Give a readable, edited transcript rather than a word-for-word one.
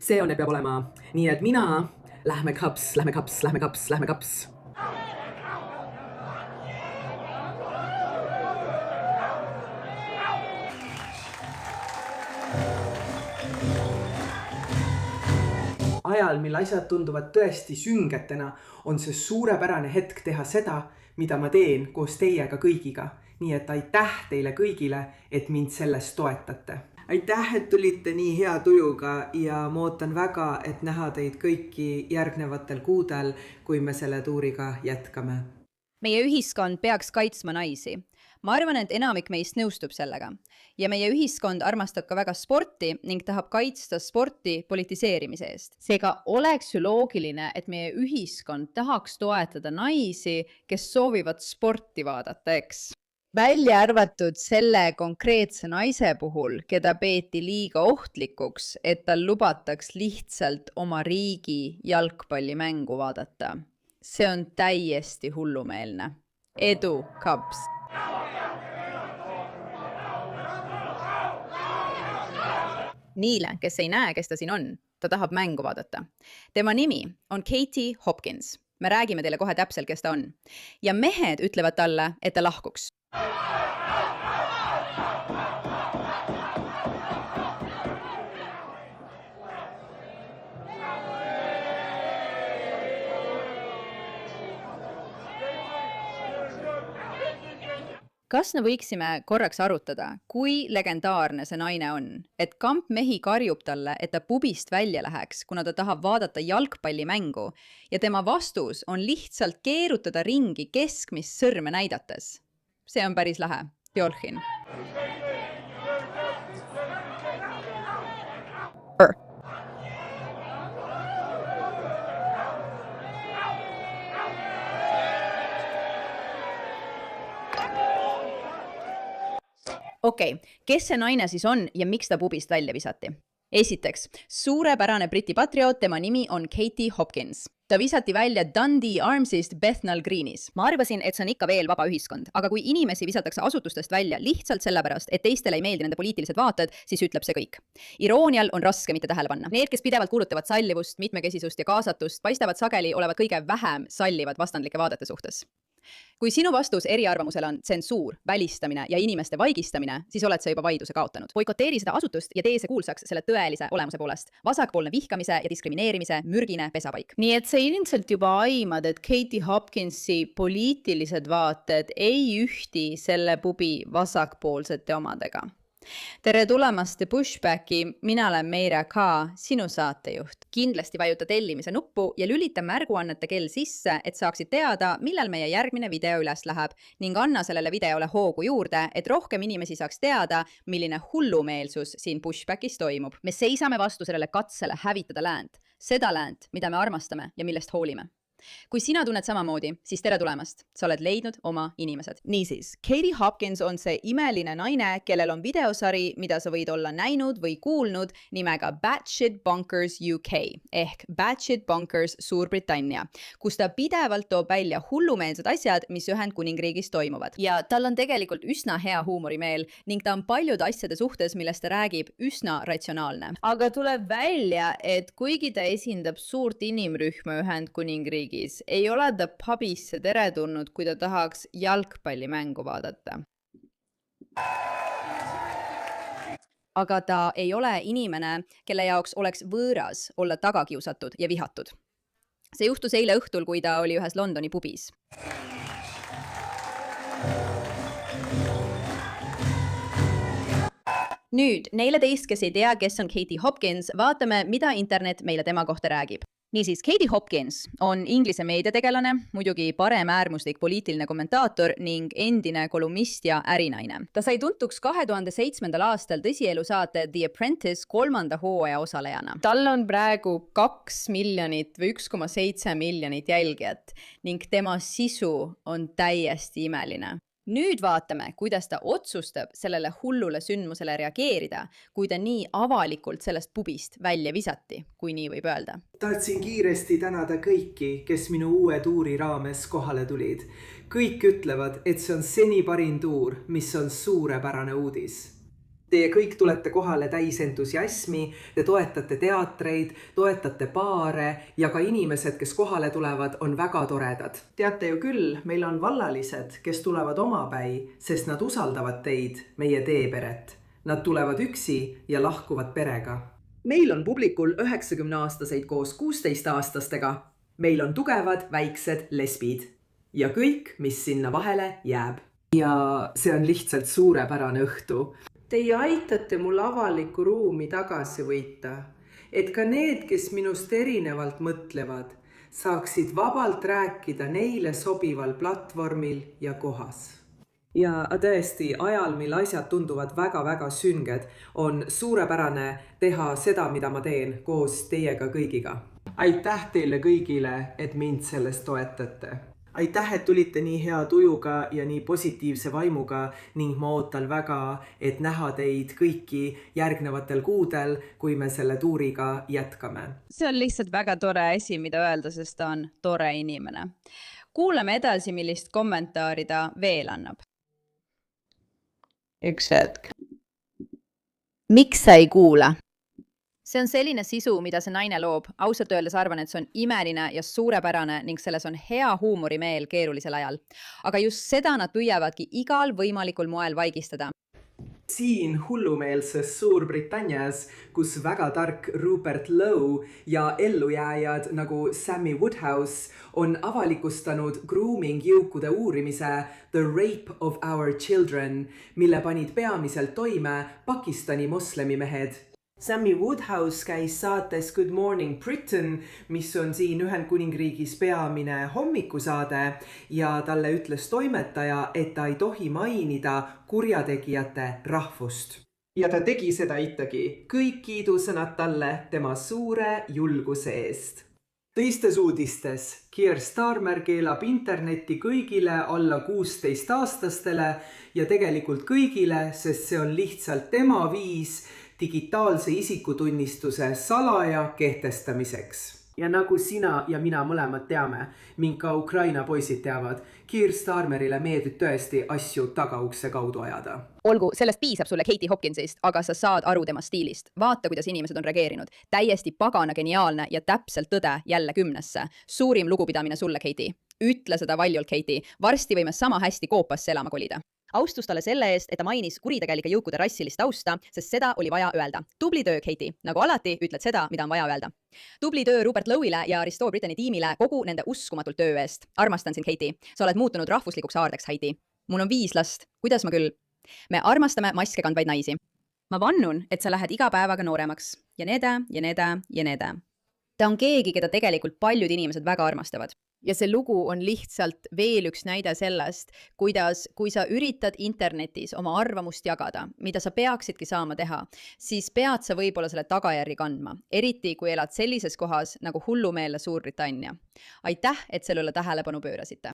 See on, et peab olema nii, et mina, lähme kaps, lähme kaps, lähme kaps, lähme kaps. Ajal, mil asjad tunduvad tõesti süngetena, on see suurepärane hetk teha seda, mida ma teen koos teiega kõigiga. Nii et aitäh teile kõigile, et mind selles toetate. Aitäh, et tulite nii hea tujuga ja ma ootan väga, et näha teid kõiki järgnevatel kuudel, kui me selle tuuriga jätkame. Meie ühiskond peaks kaitsma naisi. Ma arvan, et enamik meist nõustub sellega. Ja meie ühiskond armastab ka väga sporti ning tahab kaitsta sporti politiseerimise eest. Seega oleks ju loogiline, et meie ühiskond tahaks toetada naisi, kes soovivad sporti vaadata, eks? Välja arvatud selle konkreetse naise puhul, keda peeti liiga ohtlikuks, et tal lubataks lihtsalt oma riigi jalgpallimängu vaadata. See on täiesti hullumeelne. Edu, Cubs! Niile, kes ei näe, kes ta siin on, ta tahab mängu vaadata. Tema nimi on Katie Hopkins. Me räägime teile kohe täpselt, kes ta on. Ja mehed ütlevad talle, et ta lahkuks. Kas me võiksime korraks arutada, kui legendaarne see naine on, et kampmehi karjub talle, et ta pubist välja läheks, kuna ta tahab vaadata jalgpallimängu ja tema vastus on lihtsalt keerutada ringi keskmist sõrme näidates. See on päris lähe. Teolhin. Okei, kes see naine siis on ja miks ta pubist välja visati? Esiteks, suurepärane Briti patrioot, tema nimi on Katie Hopkins. Ta visati välja Dundee Armsist Bethnal Greenis. Ma arvasin, et see on ikka veel vaba ühiskond, aga kui inimesi visatakse asutustest välja lihtsalt sellepärast, et teistele ei meeldi nende poliitilised vaated, siis ütleb see kõik. Iroonial on raske mitte tähele panna. Need, kes pidevalt kuulutavad sallivust, mitmekesisust ja kaasatust, paistavad sageli olevat kõige vähem sallivad vastandlike vaadete suhtes. Kui sinu vastus eriarvamusele on tsensuur, välistamine ja inimeste vaigistamine, siis oled sa juba vaidluse kaotanud. Boikoteeri seda asutust ja tee see kuulsaks selle tõelise olemuse poolest. Vasakpoolne vihkamise ja diskrimineerimise mürgine pesapaik. Nii et sa ilmselt juba aimad, et Katie Hopkinsi poliitilised vaated ei ühti selle pubi vasakpoolsete omadega. Tere tulemast The Pushbacki, mina olen Meira K, sinu saatejuht. Kindlasti vajuta tellimise nuppu ja lülita märguannete kell sisse, et saaksid teada, millal meie järgmine video üles läheb ning anna sellele videole hoogu juurde, et rohkem inimesi saaks teada, milline hullumeelsus siin Pushbackis toimub. Me seisame vastu sellele katsele hävitada läänt, seda läänt, mida me armastame ja millest hoolime. Kui sina tunned samamoodi, siis tere tulemast. Sa oled leidnud oma inimesed. Niisiis, Katie Hopkins on see imeline naine, kellel on videosari, mida sa võid olla näinud või kuulnud nimega Batshit Bonkers UK ehk Batshit Bonkers Suurbritannia, kus ta pidevalt toob välja hullumeelsed asjad, mis Ühendkuningriigis toimuvad. Ja tal on tegelikult üsna hea huumorimeel ning ta on paljude asjade suhtes, millest ta räägib, üsna ratsionaalne. Aga tuleb välja, et kuigi ta esindab suurt inimrühma Ühendkuningriigis, ei ole ta pubisse teretulnud, kui ta tahaks jalgpallimängu vaadata. Aga ta ei ole inimene, kelle jaoks oleks võõras olla tagakiusatud ja vihatud. See juhtus eile õhtul, kui ta oli ühes Londoni pubis. Nüüd, neile teist, kes ei tea, kes on Katie Hopkins, vaatame, mida internet meile tema kohta räägib. Niisiis, Katie Hopkins on Inglise meediategelane, muidugi paremäärmuslik poliitiline kommentaator ning endine kolumnist ja ärinaine. Ta sai tuntuks 2007. aastal tõsielusaate The Apprentice 3. hooaja osalejana. Tal on praegu 2 miljonit või 1,7 miljonit jälgijat ning tema sisu on täiesti imeline. Nüüd vaatame, kuidas ta otsustab sellele hullule sündmusele reageerida, kui ta nii avalikult sellest pubist välja visati, kui nii võib öelda. Tahtsin kiiresti tänada kõiki, kes minu uue tuuri raames kohale tulid. Kõik ütlevad, et see on seni parim tuur, mis on suurepärane uudis. Teie kõik tulete kohale täis entusiasmi, te toetate teatreid, toetate baare ja ka inimesed, kes kohale tulevad, on väga toredad. Teate ju küll, meil on vallalised, kes tulevad omapäi, sest nad usaldavad teid, meie teeperet. Nad tulevad üksi ja lahkuvad perega. Meil on publikul 90-aastaseid koos 16-aastastega. Meil on tugevad väiksed lesbid. Ja kõik, mis sinna vahele jääb. Ja see on lihtsalt suurepärane õhtu. Teie aitate mul avalikku ruumi tagasi võita, et ka need, kes minust erinevalt mõtlevad, saaksid vabalt rääkida neile sobival platvormil ja kohas. Ja tõesti, ajal, mil asjad tunduvad väga-väga sünged, on suurepärane teha seda, mida ma teen koos teiega kõigiga. Aitäh teile kõigile, et mind sellest toetate. Aitäh, et tulite nii hea tujuga ja nii positiivse vaimuga ning ma ootan väga, et näha teid kõiki järgnevatel kuudel, kui me selle tuuriga jätkame. See on lihtsalt väga tore asi, mida öelda, sest ta on tore inimene. Kuulame edasi, millist kommentaari ta veel annab. Üks hetk. Miks sa ei kuula? See on selline sisu, mida see naine loob. Ausalt öeldes arvan, et see on imeline ja suurepärane ning selles on hea huumorimeel keerulisel ajal. Aga just seda nad püüavadki igal võimalikul moel vaigistada. Siin hullumeelses Suurbritannias, kus väga tark Rupert Lowe ja ellujääjad nagu Sammy Woodhouse on avalikustanud grooming-jõukude uurimise The Rape of Our Children, mille panid peamiselt toime Pakistani moslemimehed. Sammy Woodhouse käis saates Good Morning Britain, mis on siin Ühendkuningriigis peamine hommikusaade ja talle ütles toimetaja, et ta ei tohi mainida kurjategijate rahvust. Ja ta tegi seda ikkagi. Kõik kiidusõnad talle tema suure julguse eest. Teistes uudistes Keir Starmer keelab internetti kõigile alla 16-aastastele ja tegelikult kõigile, sest see on lihtsalt tema viis digitaalse isikutunnistuse salaja kehtestamiseks. Ja nagu sina ja mina mõlemad teame, mind ka Ukraina poisid teavad, Keir Starmerile meeldib tõesti asju tagaukse kaudu ajada. Olgu, sellest piisab sulle Katie Hopkinsist, aga sa saad aru tema stiilist. Vaata, kuidas inimesed on reageerinud. Täiesti pagana geniaalne ja täpselt tõde jälle 10. Suurim lugupidamine sulle, Katie. Ütle seda valjult, Katie. Varsti võime sama hästi Koopasse elama kolida. Austus talle selle eest, et ta mainis kuritegelike jõukude rassilist tausta, sest seda oli vaja öelda. Tubli töö, Katie. Nagu alati ütled seda, mida on vaja öelda. Tubli töö Rupert Lowe'ile ja Restore Britannia tiimile kogu nende uskumatult töö eest. Armastan sind, Katie. Sa oled muutunud rahvuslikuks aardeks, Heidi. Mul on 5 last. Kuidas ma küll? Me armastame maske kandvaid naisi. Ma vannun, et sa lähed iga päevaga nooremaks. Ja nede. Ta on keegi, keda tegelikult paljud inimesed väga armastavad. Ja see lugu on lihtsalt veel üks näide sellest, kuidas, kui sa üritad internetis oma arvamust jagada, mida sa peaksidki saama teha, siis pead sa võib-olla selle tagajärgi kandma, eriti kui elad sellises kohas nagu hullumeelne Suurbritannia. Aitäh, et sellele tähelepanu pöörasite.